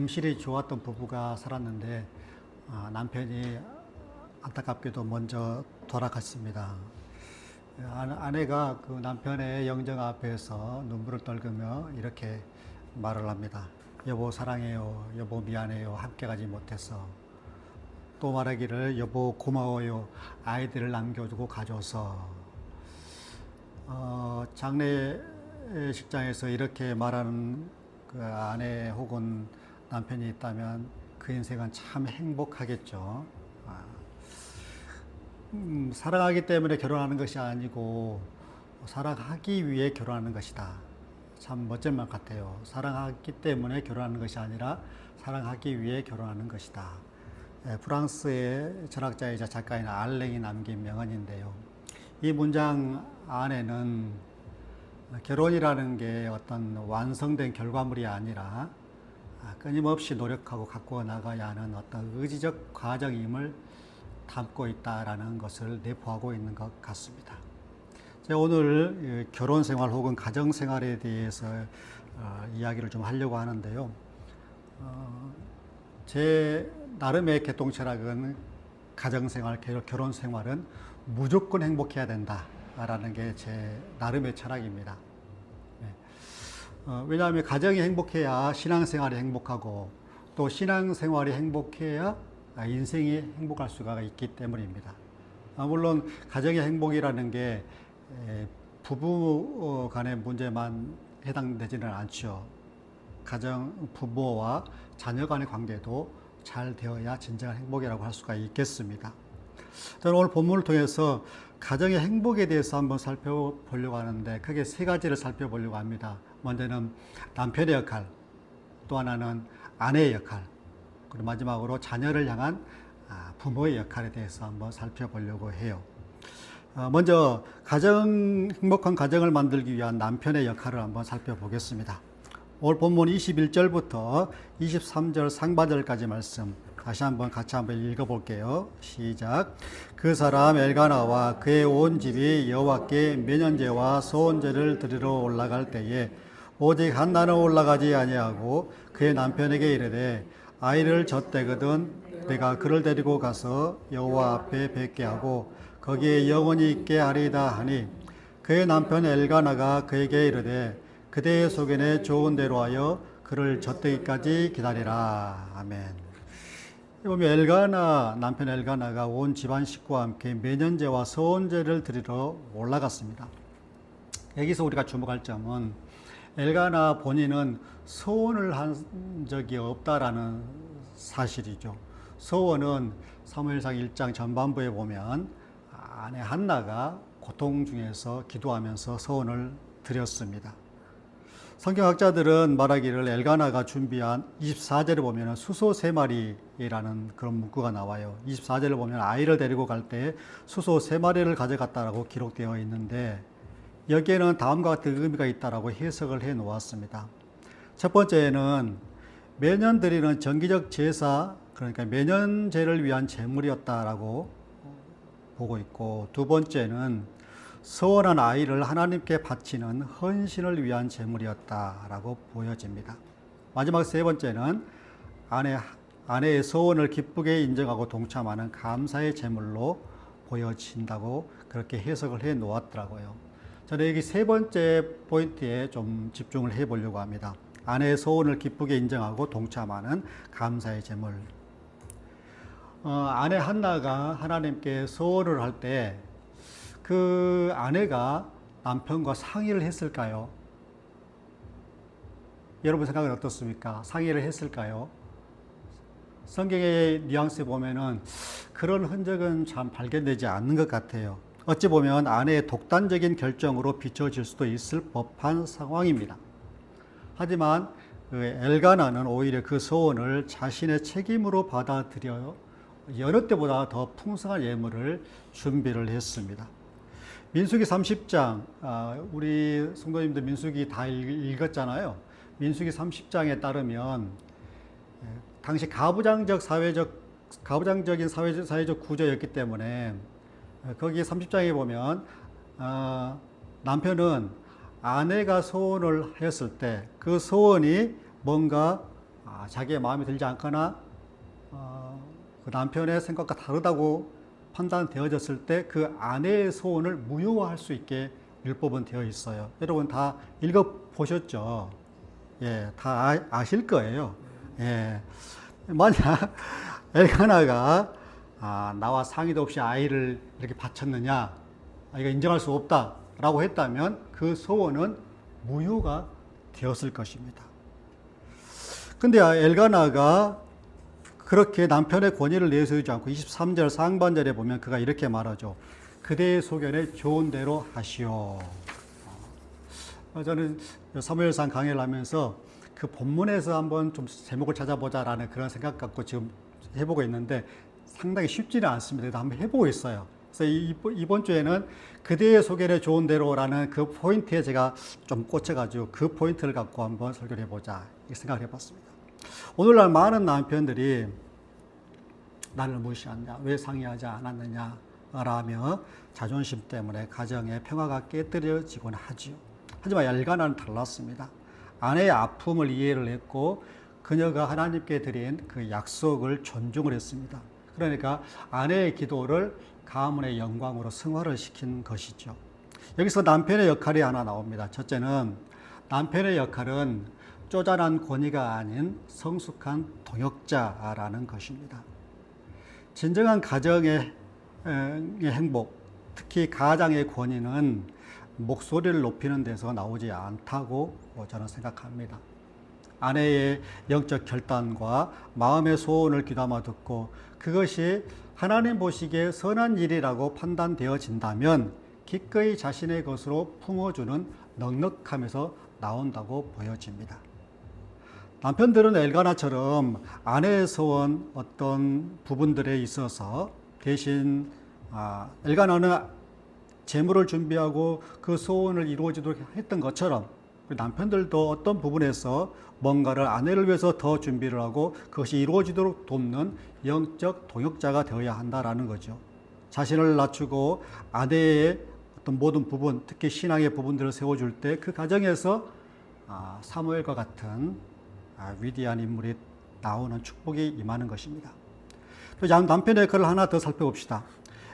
성실히 좋았던 부부가 살았는데 남편이 안타깝게도 먼저 돌아갔습니다. 아내가 그 남편의 영정 앞에서 눈물을 떨구며 이렇게 말을 합니다. 여보 사랑해요. 여보 미안해요. 함께 가지 못해서. 또 말하기를 여보 고마워요. 아이들을 남겨두고 가줘서. 장례식장에서 이렇게 말하는 그 아내 혹은 남편이 있다면 그 인생은 참 행복하겠죠. 사랑하기 때문에 결혼하는 것이 아니고 사랑하기 위해 결혼하는 것이다. 참 멋진 말 같아요. 사랑하기 때문에 결혼하는 것이 아니라 사랑하기 위해 결혼하는 것이다. 프랑스의 철학자이자 작가인 알랭이 남긴 명언인데요. 이 문장 안에는 결혼이라는 게 어떤 완성된 결과물이 아니라 끊임없이 노력하고 가꾸어 나가야 하는 어떤 의지적 과정임을 담고 있다라는 것을 내포하고 있는 것 같습니다. 제가 오늘 결혼 생활 혹은 가정 생활에 대해서 이야기를 좀 하려고 하는데요. 제 나름의 개통 철학은 가정 생활, 결혼 생활은 무조건 행복해야 된다라는 게 제 나름의 철학입니다. 왜냐하면 가정이 행복해야 신앙생활이 행복하고 또 신앙생활이 행복해야 인생이 행복할 수가 있기 때문입니다. 물론 가정의 행복이라는 게 부부 간의 문제만 해당되지는 않죠. 가정, 부모와 자녀 간의 관계도 잘 되어야 진정한 행복이라고 할 수가 있겠습니다. 저는 오늘 본문을 통해서 가정의 행복에 대해서 한번 살펴보려고 하는데 크게 세 가지를 살펴보려고 합니다. 먼저는 남편의 역할, 또 하나는 아내의 역할, 그리고 마지막으로 자녀를 향한 부모의 역할에 대해서 한번 살펴보려고 해요. 먼저 행복한 가정을 만들기 위한 남편의 역할을 한번 살펴보겠습니다. 오늘 본문 21절부터 23절 상반절까지 말씀 다시 한번 같이 한번 읽어볼게요. 시작. 그 사람 엘가나와 그의 온 집이 여호와께 매년제와 소원제를 드리러 올라갈 때에 오직 한나는 올라가지 아니하고 그의 남편에게 이르되 아이를 젖대거든 내가 그를 데리고 가서 여호와 앞에 뵙게 하고 거기에 영원히 있게 하리이다 하니 그의 남편 엘가나가 그에게 이르되 그대의 소견에 좋은 대로 하여 그를 젖대기까지 기다리라. 아멘. 보면 남편 엘가나가 온 집안 식구와 함께 매년제와 소원제를 드리러 올라갔습니다. 여기서 우리가 주목할 점은 엘가나 본인은 소원을 한 적이 없다라는 사실이죠. 소원은 사무엘상 1장 전반부에 보면 아내 한나가 고통 중에서 기도하면서 소원을 드렸습니다. 성경학자들은 말하기를 엘가나가 준비한 24절을 보면 수소 3마리라는 그런 문구가 나와요. 24절을 보면 아이를 데리고 갈 때 수소 3마리를 가져갔다라고 기록되어 있는데 여기에는 다음과 같은 의미가 있다라고 해석을 해 놓았습니다. 첫 번째는 매년 드리는 정기적 제사, 그러니까 매년제를 위한 제물이었다라고 보고 있고, 두 번째는 소원한 아이를 하나님께 바치는 헌신을 위한 제물이었다라고 보여집니다. 마지막 세 번째는 아내의 소원을 기쁘게 인정하고 동참하는 감사의 제물로 보여진다고 그렇게 해석을 해 놓았더라고요. 저는 여기 세 번째 포인트에 좀 집중을 해 보려고 합니다. 아내의 소원을 기쁘게 인정하고 동참하는 감사의 제물. 아내 한나가 하나님께 소원을 할 때 그 아내가 남편과 상의를 했을까요? 여러분 생각은 어떻습니까? 상의를 했을까요? 성경의 뉘앙스 보면은 그런 흔적은 참 발견되지 않는 것 같아요. 어찌 보면 아내의 독단적인 결정으로 비춰질 수도 있을 법한 상황입니다. 하지만 엘가나는 오히려 그 소원을 자신의 책임으로 받아들여 여느 때보다 더 풍성한 예물을 준비를 했습니다. 민수기 30장, 우리 성도님들 민수기 다 읽었잖아요. 민수기 30장에 따르면 당시 가부장적인 사회적 구조였기 때문에 거기 30장에 보면 남편은 아내가 소원을 했을 때 그 소원이 뭔가 자기의 마음에 들지 않거나 그 남편의 생각과 다르다고 판단되어졌을 때 그 아내의 소원을 무효화할 수 있게 율법은 되어 있어요. 여러분 다 읽어보셨죠? 예, 다 아실 거예요. 예. 만약 엘가나가 나와 상의도 없이 아이를 이렇게 바쳤느냐, 이거 인정할 수 없다라고 했다면 그 소원은 무효가 되었을 것입니다. 근데 엘가나가 그렇게 남편의 권위를 내세우지 않고 23절 상반절에 보면 그가 이렇게 말하죠. 그대의 소견에 좋은 대로 하시오. 저는 사무엘상 강의를 하면서 그 본문에서 한번 좀 제목을 찾아보자라는 그런 생각 갖고 지금 해보고 있는데 상당히 쉽지는 않습니다. 그래도 한번 해보고 있어요. 그래서 이번 주에는 그대의 소견에 좋은 대로라는 그 포인트에 제가 좀 꽂혀가지고 그 포인트를 갖고 한번 설교를 해보자 이렇게 생각을 해봤습니다. 오늘날 많은 남편들이 나를 무시한다, 왜 상의하지 않았느냐 라며 자존심 때문에 가정의 평화가 깨뜨려지곤 하지요. 하지만 엘가나는 달랐습니다. 아내의 아픔을 이해를 했고 그녀가 하나님께 드린 그 약속을 존중을 했습니다. 그러니까 아내의 기도를 가문의 영광으로 승화를 시킨 것이죠. 여기서 남편의 역할이 하나 나옵니다. 첫째는 남편의 역할은 쪼잔한 권위가 아닌 성숙한 동역자라는 것입니다. 진정한 가정의 행복, 특히 가장의 권위는 목소리를 높이는 데서 나오지 않다고 저는 생각합니다. 아내의 영적 결단과 마음의 소원을 귀담아 듣고 그것이 하나님 보시기에 선한 일이라고 판단되어진다면 기꺼이 자신의 것으로 품어주는 넉넉함에서 나온다고 보여집니다. 남편들은 엘가나처럼 아내의 소원 어떤 부분들에 있어서 대신 엘가나는 재물을 준비하고 그 소원을 이루어지도록 했던 것처럼 남편들도 어떤 부분에서 뭔가를 아내를 위해서 더 준비를 하고 그것이 이루어지도록 돕는 영적 동역자가 되어야 한다라는 거죠. 자신을 낮추고 아내의 어떤 모든 부분, 특히 신앙의 부분들을 세워줄 때 그 가정에서 사무엘과 같은 위대한 인물이 나오는 축복이 임하는 것입니다. 또 남편의 역할을 하나 더 살펴봅시다.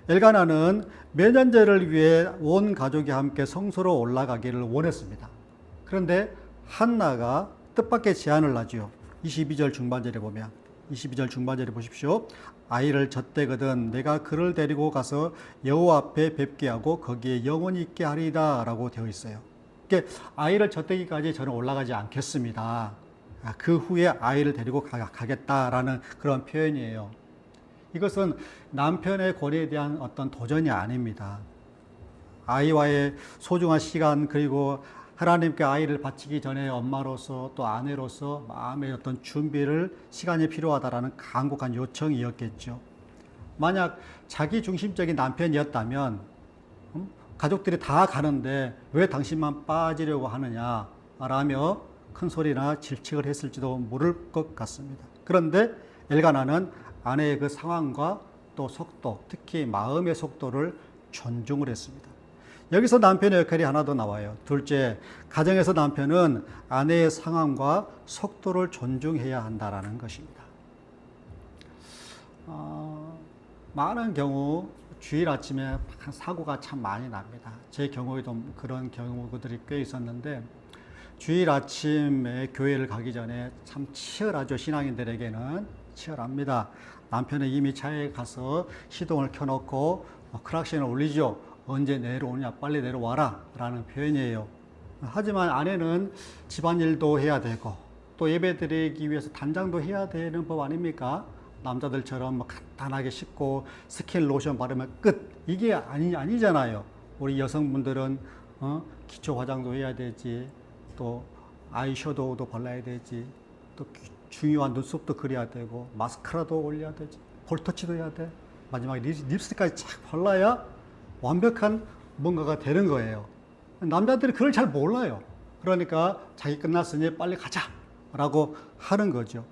엘가나는 매년제를 위해 온 가족이 함께 성소로 올라가기를 원했습니다. 그런데 한나가 뜻밖의 제안을 하지요. 22절 중반절에 보면 22절 중반절에 보십시오. 아이를 젖대거든 내가 그를 데리고 가서 여호와 앞에 뵙게 하고 거기에 영원히 있게 하리이다 라고 되어 있어요. 그러니까 아이를 젖대기까지 저는 올라가지 않겠습니다. 그 후에 아이를 데리고 가겠다라는 그런 표현이에요. 이것은 남편의 권위에 대한 어떤 도전이 아닙니다. 아이와의 소중한 시간 그리고 하나님께 아이를 바치기 전에 엄마로서 또 아내로서 마음의 어떤 준비를 시간이 필요하다라는 간곡한 요청이었겠죠. 만약 자기 중심적인 남편이었다면 가족들이 다 가는데 왜 당신만 빠지려고 하느냐 라며 큰 소리나 질책을 했을지도 모를 것 같습니다. 그런데 엘가나는 아내의 그 상황과 또 속도, 특히 마음의 속도를 존중을 했습니다. 여기서 남편의 역할이 하나 더 나와요. 둘째, 가정에서 남편은 아내의 상황과 속도를 존중해야 한다는 것입니다. 많은 경우 주일 아침에 사고가 참 많이 납니다. 제 경우에도 그런 경우들이 꽤 있었는데 주일 아침에 교회를 가기 전에 참 치열하죠. 신앙인들에게는 치열합니다. 남편은 이미 차에 가서 시동을 켜놓고 크락션을 울리죠. 언제 내려오냐, 빨리 내려와라 라는 표현이에요. 하지만 아내는 집안일도 해야 되고 또 예배 드리기 위해서 단장도 해야 되는 법 아닙니까? 남자들처럼 간단하게 씻고 스킨 로션 바르면 끝, 이게 아니잖아요. 우리 여성분들은 기초 화장도 해야 되지, 또 아이 섀도우도 발라야 되지, 또 중요한 눈썹도 그려야 되고 마스카라도 올려야 되지, 볼터치도 해야 돼, 마지막에 립스틱까지 착 발라야 완벽한 뭔가가 되는 거예요. 남자들이 그걸 잘 몰라요. 그러니까 자기 끝났으니 빨리 가자 라고 하는 거죠.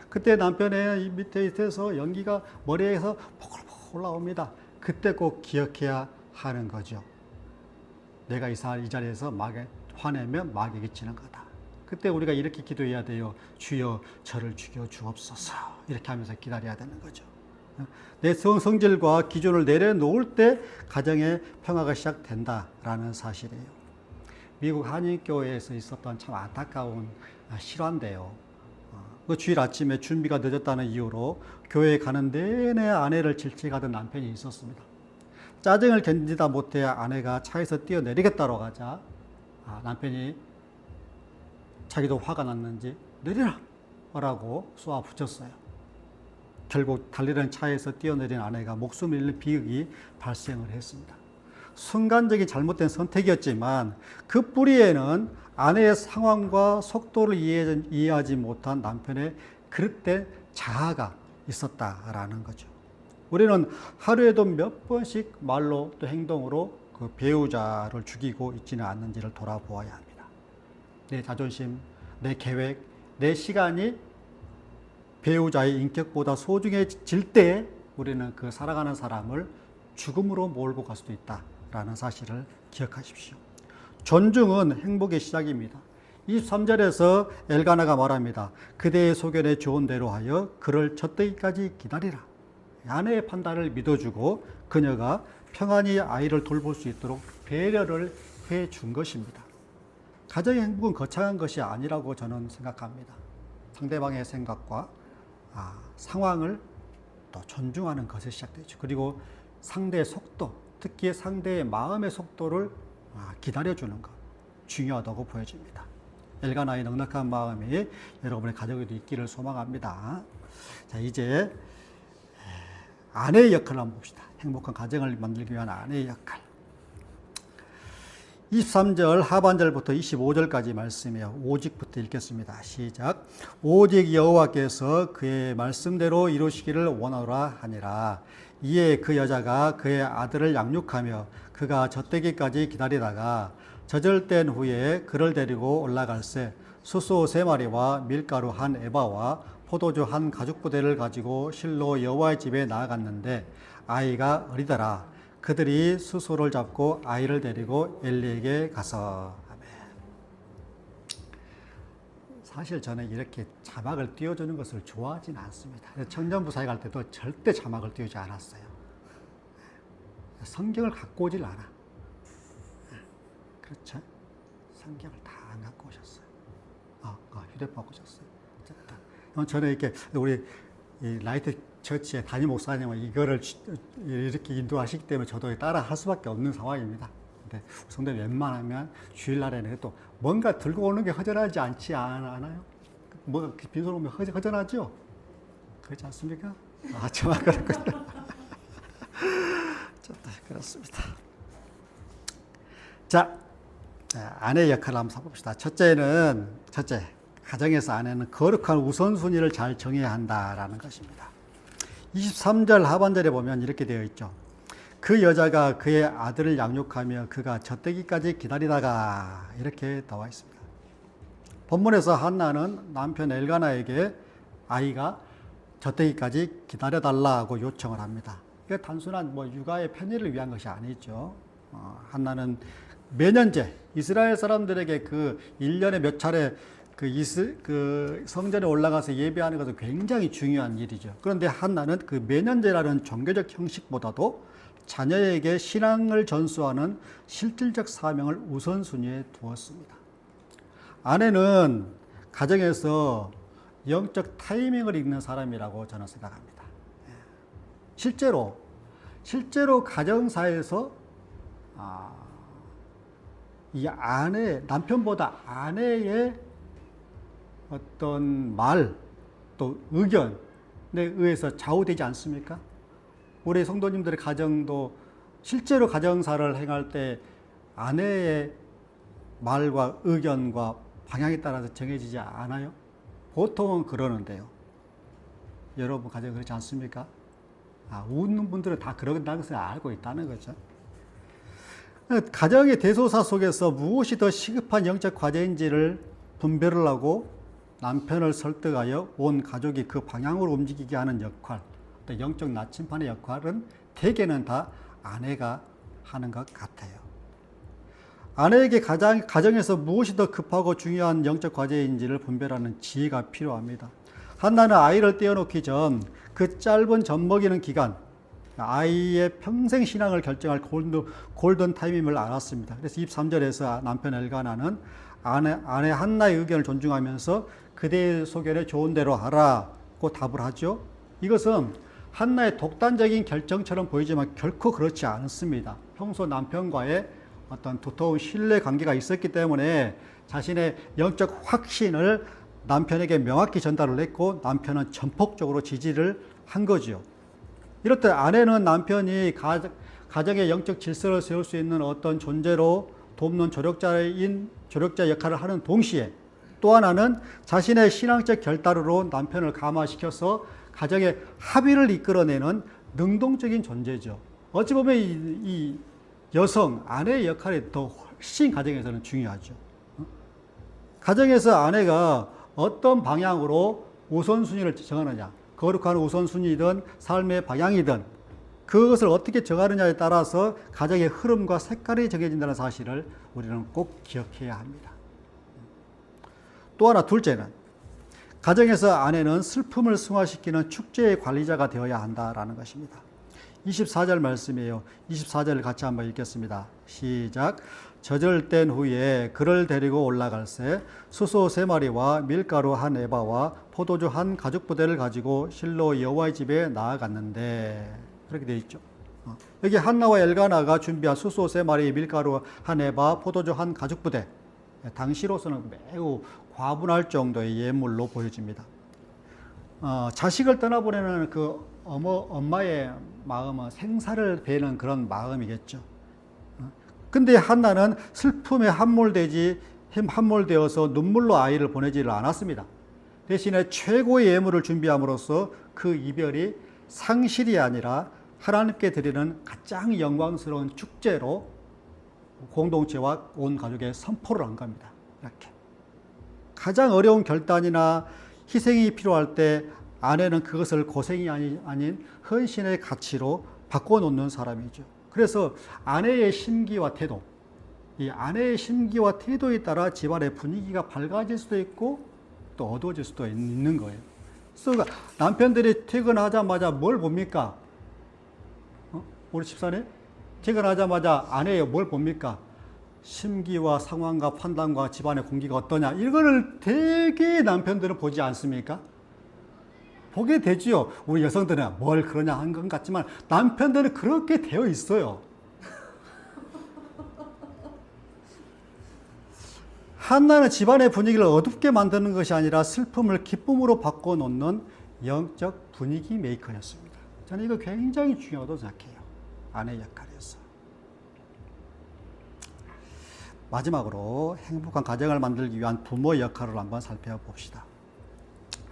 그때 남편의 밑에서 연기가 머리에서 포글포글 올라옵니다. 그때 꼭 기억해야 하는 거죠. 내가 이 자리에서 화내면 마귀에게 지는 거다. 그때 우리가 이렇게 기도해야 돼요. 주여 저를 죽여 주옵소서. 이렇게 하면서 기다려야 되는 거죠. 내 성질과 기준을 내려놓을 때 가정의 평화가 시작된다라는 사실이에요. 미국 한인교회에서 있었던 참 안타까운 실화인데요. 그 주일 아침에 준비가 늦었다는 이유로 교회에 가는 내내 아내를 질책하던 남편이 있었습니다. 짜증을 견디다 못해 아내가 차에서 뛰어내리겠다고 하자 남편이 자기도 화가 났는지 내리라 라고 쏘아 붙였어요. 결국 달리던 차에서 뛰어내린 아내가 목숨을 잃는 비극이 발생을 했습니다. 순간적인 잘못된 선택이었지만 그 뿌리에는 아내의 상황과 속도를 이해하지 못한 남편의 그릇된 자아가 있었다라는 거죠. 우리는 하루에도 몇 번씩 말로 또 행동으로 그 배우자를 죽이고 있지는 않는지를 돌아보아야 합니다. 내 자존심, 내 계획, 내 시간이 배우자의 인격보다 소중해질 때 우리는 그 살아가는 사람을 죽음으로 몰고 갈 수도 있다라는 사실을 기억하십시오. 존중은 행복의 시작입니다. 23절에서 엘가나가 말합니다. 그대의 소견에 좋은 대로 하여 그를 젖되기까지 기다리라. 아내의 판단을 믿어주고 그녀가 평안히 아이를 돌볼 수 있도록 배려를 해준 것입니다. 가정의 행복은 거창한 것이 아니라고 저는 생각합니다. 상대방의 생각과 상황을 또 존중하는 것에 시작되죠. 그리고 상대의 속도, 특히 상대의 마음의 속도를 기다려주는 것, 중요하다고 보여집니다. 엘가나의 넉넉한 마음이 여러분의 가정에도 있기를 소망합니다. 자, 이제 아내의 역할을 한번 봅시다. 행복한 가정을 만들기 위한 아내의 역할. 23절 하반절부터 25절까지 말씀이에요. 오직부터 읽겠습니다. 시작. 오직 여호와께서 그의 말씀대로 이루시기를 원하노라 하니라. 이에 그 여자가 그의 아들을 양육하며 그가 젖되기까지 기다리다가 젖을된 후에 그를 데리고 올라갈새 수소 3마리와 밀가루 1에바와 포도주 1가죽부대를 가지고 실로 여호와의 집에 나아갔는데 아이가 어리더라. 그들이 수소를 잡고 아이를 데리고 엘리에게 가서. 아멘. 사실 저는 이렇게 자막을 띄워주는 것을 좋아하지는 않습니다. 청년부 사회 갈 때도 절대 자막을 띄우지 않았어요. 성경을 갖고 오질 않아. 그렇죠? 성경을 다 안 갖고 오셨어요. 휴대폰 갖고 오셨어요. 저는 이렇게 우리 라이트 처치의 담임 목사님은 이거를 이렇게 인도하시기 때문에 저도 따라 할 수밖에 없는 상황입니다. 근데 성도님 웬만하면 주일날에는 또 뭔가 들고 오는 게 허전하지 않아요? 뭐 빈손 오면 허전하죠? 그렇지 않습니까? 정말 그렇군요. 그렇습니다. 자, 아내의 역할을 한번 해봅시다. 첫째, 가정에서 아내는 거룩한 우선순위를 잘 정해야 한다라는 것입니다. 23절 하반절에 보면 이렇게 되어 있죠. 그 여자가 그의 아들을 양육하며 그가 젖되기까지 기다리다가 이렇게 나와 있습니다. 본문에서 한나는 남편 엘가나에게 아이가 젖되기까지 기다려달라고 요청을 합니다. 이게 단순한 육아의 편의를 위한 것이 아니죠. 한나는 매년제 이스라엘 사람들에게 그 1년에 몇 차례 그 성전에 올라가서 예배하는 것은 굉장히 중요한 일이죠. 그런데 한나는 그 매년제라는 종교적 형식보다도 자녀에게 신앙을 전수하는 실질적 사명을 우선순위에 두었습니다. 아내는 가정에서 영적 타이밍을 읽는 사람이라고 저는 생각합니다. 실제로 가정사에서 이 남편보다 아내의 어떤 말, 또 의견에 의해서 좌우되지 않습니까? 우리 성도님들의 가정도 실제로 가정사를 행할 때 아내의 말과 의견과 방향에 따라서 정해지지 않아요? 보통은 그러는데요. 여러분 가정 그렇지 않습니까? 웃는 분들은 다 그런다는 것을 알고 있다는 거죠. 가정의 대소사 속에서 무엇이 더 시급한 영적 과제인지를 분별을 하고 남편을 설득하여 온 가족이 그 방향으로 움직이게 하는 역할, 또 영적 나침반의 역할은 대개는 다 아내가 하는 것 같아요. 아내에게 가정에서 무엇이 더 급하고 중요한 영적 과제인지를 분별하는 지혜가 필요합니다. 한나는 아이를 떼어놓기 전 그 짧은 젖먹이는 기간, 아이의 평생 신앙을 결정할 골든 타임임을 알았습니다. 그래서 23절에서 남편 엘가나는 아내 한나의 의견을 존중하면서 그대의 소견에 좋은 대로 하라고 답을 하죠. 이것은 한나의 독단적인 결정처럼 보이지만 결코 그렇지 않습니다. 평소 남편과의 어떤 두터운 신뢰 관계가 있었기 때문에 자신의 영적 확신을 남편에게 명확히 전달을 했고 남편은 전폭적으로 지지를 한 거죠. 이럴 때 아내는 남편이 가정의 영적 질서를 세울 수 있는 어떤 존재로 돕는 조력자 역할을 하는 동시에 또 하나는 자신의 신앙적 결단으로 남편을 감화시켜서 가정의 합의를 이끌어내는 능동적인 존재죠. 어찌 보면 이 여성, 아내의 역할이 더 훨씬 가정에서는 중요하죠. 가정에서 아내가 어떤 방향으로 우선순위를 정하느냐, 거룩한 우선순위든 삶의 방향이든 그것을 어떻게 정하느냐에 따라서 가정의 흐름과 색깔이 정해진다는 사실을 우리는 꼭 기억해야 합니다. 또 하나 둘째는 가정에서 아내는 슬픔을 승화시키는 축제의 관리자가 되어야 한다라는 것입니다. 24절 말씀이에요. 24절을 같이 한번 읽겠습니다. 시작. 젖을 뗀 후에 그를 데리고 올라갈새 수소 3마리와 밀가루 한 에바와 포도주 한 가죽부대를 가지고 실로 여호와의 집에 나아갔는데 그렇게 되어 있죠. 여기 한나와 엘가나가 준비한 수소 3마리, 밀가루 한 에바, 포도주 한 가죽부대, 당시로서는 매우 과분할 정도의 예물로 보여집니다. 자식을 떠나보내는 그 엄마의 마음은 생사를 베는 그런 마음이겠죠. 근데 한나는 슬픔에 함몰되어서 눈물로 아이를 보내지를 않았습니다. 대신에 최고의 예물을 준비함으로써 그 이별이 상실이 아니라 하나님께 드리는 가장 영광스러운 축제로 공동체와 온 가족의 선포를 한 겁니다. 이렇게. 가장 어려운 결단이나 희생이 필요할 때 아내는 그것을 고생이 아닌 헌신의 가치로 바꿔놓는 사람이죠. 그래서 아내의 심기와 태도, 이 아내의 심기와 태도에 따라 집안의 분위기가 밝아질 수도 있고 또 어두워질 수도 있는 거예요. 그래서 남편들이 퇴근하자마자 뭘 봅니까? 우리 집사님? 퇴근하자마자 아내의 뭘 봅니까? 심기와 상황과 판단과 집안의 공기가 어떠냐? 이거를 되게 남편들은 보지 않습니까? 보게 되지요. 우리 여성들은 뭘 그러냐 하는 것 같지만 남편들은 그렇게 되어 있어요. 한나는 집안의 분위기를 어둡게 만드는 것이 아니라 슬픔을 기쁨으로 바꿔놓는 영적 분위기 메이커였습니다. 저는 이거 굉장히 중요하다고 생각해요. 아내의 역할에서. 마지막으로 행복한 가정을 만들기 위한 부모의 역할을 한번 살펴봅시다.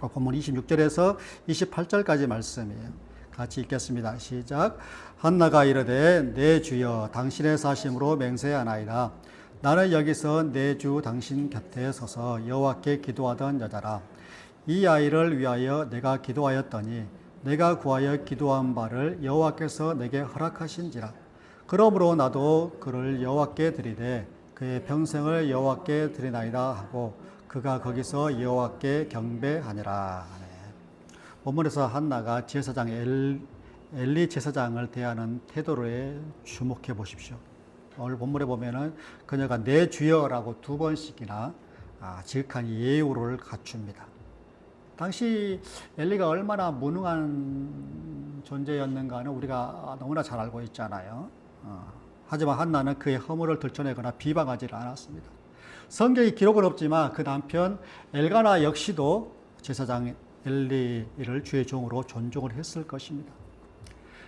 본문 26절에서 28절까지 말씀이에요. 같이 읽겠습니다. 시작. 한나가 이르되 내 주여 당신의 사심으로 맹세하나이다. 나는 여기서 내 주 당신 곁에 서서 여호와께 기도하던 여자라. 이 아이를 위하여 내가 기도하였더니 내가 구하여 기도한 바를 여호와께서 내게 허락하신지라. 그러므로 나도 그를 여호와께 드리되 그의 평생을 여호와께 드리나이다 하고 그가 거기서 여호와께 경배하니라. 본문에서 한나가 제사장 엘리 제사장을 대하는 태도를 주목해 보십시오. 오늘 본문에 보면은 그녀가 내 주여라고 2번씩이나 지극한 예우를 갖춥니다. 당시 엘리가 얼마나 무능한 존재였는가는 우리가 너무나 잘 알고 있잖아요. 하지만 한나는 그의 허물을 들춰내거나 비방하지를 않았습니다. 성경에 기록은 없지만 그 남편 엘가나 역시도 제사장 엘리를 주의 종으로 존중을 했을 것입니다.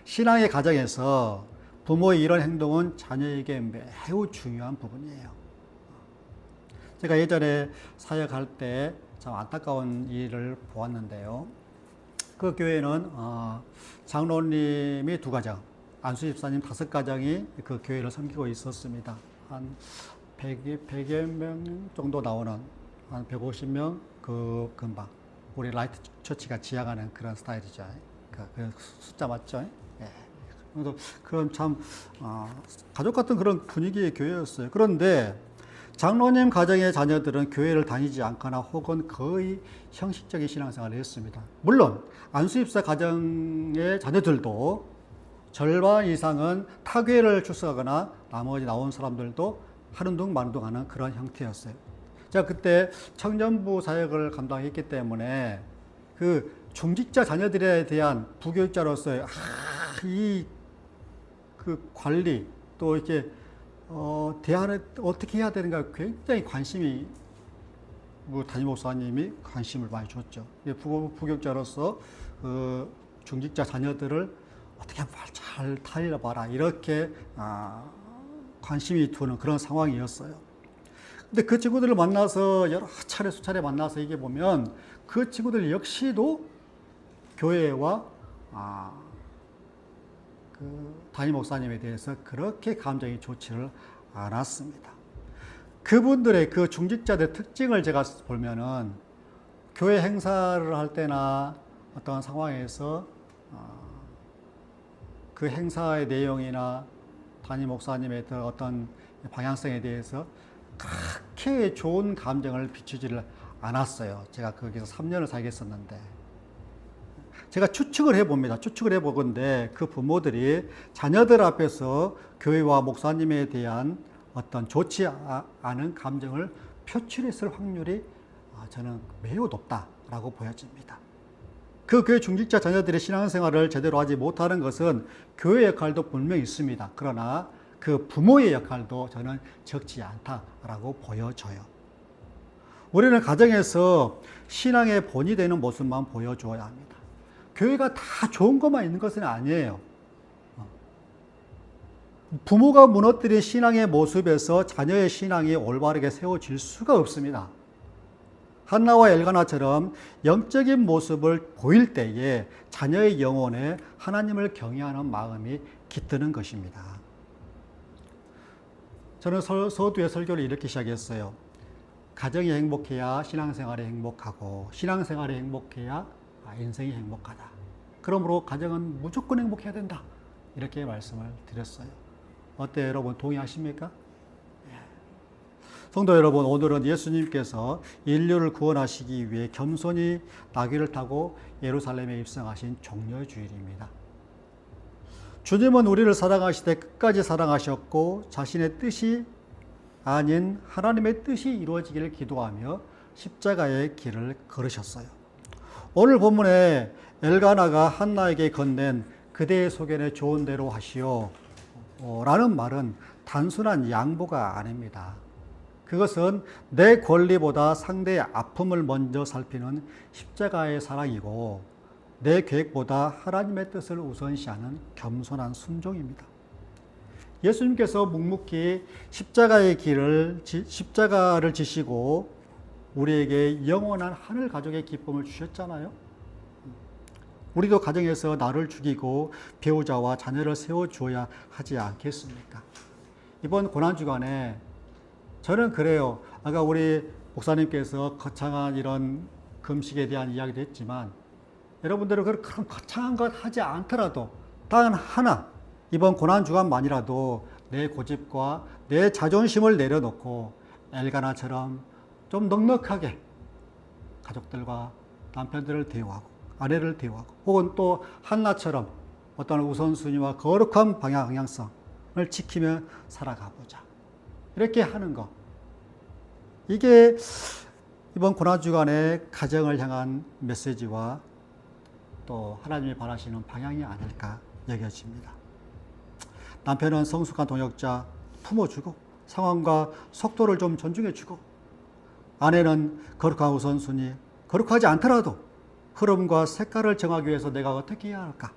신앙의 가정에서 부모의 이런 행동은 자녀에게 매우 중요한 부분이에요. 제가 예전에 사역할 때 참 안타까운 일을 보았는데요. 그 교회는 장로님이 2가정, 안수 집사님 5가정이 그 교회를 섬기고 있었습니다. 한 100여 명 정도 나오는 한 150명 그 근방. 우리 라이트 처치가 지향하는 그런 스타일이죠. 그 숫자 맞죠? 예. 그래서 그런 참 가족 같은 그런 분위기의 교회였어요. 그런데 장로님 가정의 자녀들은 교회를 다니지 않거나 혹은 거의 형식적인 신앙생활을 했습니다. 물론 안수입사 가정의 자녀들도 절반 이상은 타교회를 출석하거나 나머지 나온 사람들도 하는 둥 마는 둥 하는 그런 형태였어요. 제가 그때 청년부 사역을 감당했기 때문에 그 중직자 자녀들에 대한 부교육자로서의 그 관리 또 이렇게 대안을 어떻게 해야 되는가 굉장히 관심이 담임 목사님이 관심을 많이 줬죠. 부교육자로서 그 중직자 자녀들을 어떻게 잘 타일러봐라 이렇게 관심이 두는 그런 상황이었어요. 근데 그 친구들을 만나서 여러 차례 수차례 만나서 얘기해 보면 그 친구들 역시도 교회와 그 담임 목사님에 대해서 그렇게 감정이 좋지를 않았습니다. 그분들의 그 중직자들의 특징을 제가 보면은 교회 행사를 할 때나 어떤 상황에서 그 행사의 내용이나 담임 목사님의 어떤 방향성에 대해서 그렇게 좋은 감정을 비추지를 않았어요. 제가 거기서 3년을 살겠었는데. 제가 추측을 해봅니다. 추측을 해보건데 그 부모들이 자녀들 앞에서 교회와 목사님에 대한 어떤 좋지 않은 감정을 표출했을 확률이 저는 매우 높다라고 보여집니다. 그 교회 중직자 자녀들의 신앙생활을 제대로 하지 못하는 것은 교회 역할도 분명히 있습니다. 그러나 그 부모의 역할도 저는 적지 않다라고 보여져요. 우리는 가정에서 신앙의 본이 되는 모습만 보여줘야 합니다. 교회가 다 좋은 것만 있는 것은 아니에요. 부모가 무너뜨린 신앙의 모습에서 자녀의 신앙이 올바르게 세워질 수가 없습니다. 한나와 엘가나처럼 영적인 모습을 보일 때에 자녀의 영혼에 하나님을 경외하는 마음이 깃드는 것입니다. 저는 서두에 설교를 이렇게 시작했어요. 가정이 행복해야 신앙생활이 행복하고 신앙생활이 행복해야 인생이 행복하다. 그러므로 가정은 무조건 행복해야 된다. 이렇게 말씀을 드렸어요. 어때요, 여러분? 동의하십니까? 성도 여러분, 오늘은 예수님께서 인류를 구원하시기 위해 겸손히 나귀를 타고 예루살렘에 입성하신 종려주일입니다. 주님은 우리를 사랑하시되 끝까지 사랑하셨고 자신의 뜻이 아닌 하나님의 뜻이 이루어지기를 기도하며 십자가의 길을 걸으셨어요. 오늘 본문에 엘가나가 한나에게 건넨 그대의 소견에 좋은 대로 하시오 라는 말은 단순한 양보가 아닙니다. 그것은 내 권리보다 상대의 아픔을 먼저 살피는 십자가의 사랑이고 내 계획보다 하나님의 뜻을 우선시하는 겸손한 순종입니다. 예수님께서 묵묵히 십자가의 십자가를 지시고 우리에게 영원한 하늘 가족의 기쁨을 주셨잖아요. 우리도 가정에서 나를 죽이고 배우자와 자녀를 세워주어야 하지 않겠습니까? 이번 고난주간에 저는 그래요. 아까 우리 목사님께서 거창한 이런 금식에 대한 이야기도 했지만 여러분들은 그런 거창한 것 하지 않더라도 단 하나 이번 고난주간만이라도 내 고집과 내 자존심을 내려놓고 엘가나처럼 좀 넉넉하게 가족들과 남편들을 대우하고 아내를 대우하고 혹은 또 한나처럼 어떤 우선순위와 거룩한 방향성을 지키며 살아가보자. 이렇게 하는 것. 이게 이번 고난주간의 가정을 향한 메시지와 또 하나님이 바라시는 방향이 아닐까 여겨집니다. 남편은 성숙한 동역자 품어주고 상황과 속도를 좀 존중해주고 아내는 거룩한 우선순위, 거룩하지 않더라도 흐름과 색깔을 정하기 위해서 내가 어떻게 해야 할까?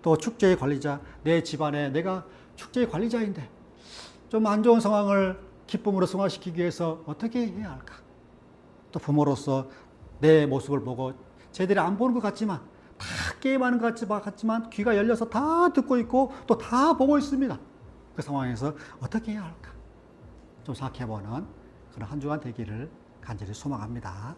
또 축제의 관리자, 내 집안에 내가 축제의 관리자인데 좀 안 좋은 상황을 기쁨으로 승화시키기 위해서 어떻게 해야 할까? 또 부모로서 내 모습을 보고 제대로 안 보는 것 같지만 다 게임하는 것 같지만 귀가 열려서 다 듣고 있고 또 다 보고 있습니다. 그 상황에서 어떻게 해야 할까? 좀 생각해보는 그런 한 주간 되기를 간절히 소망합니다.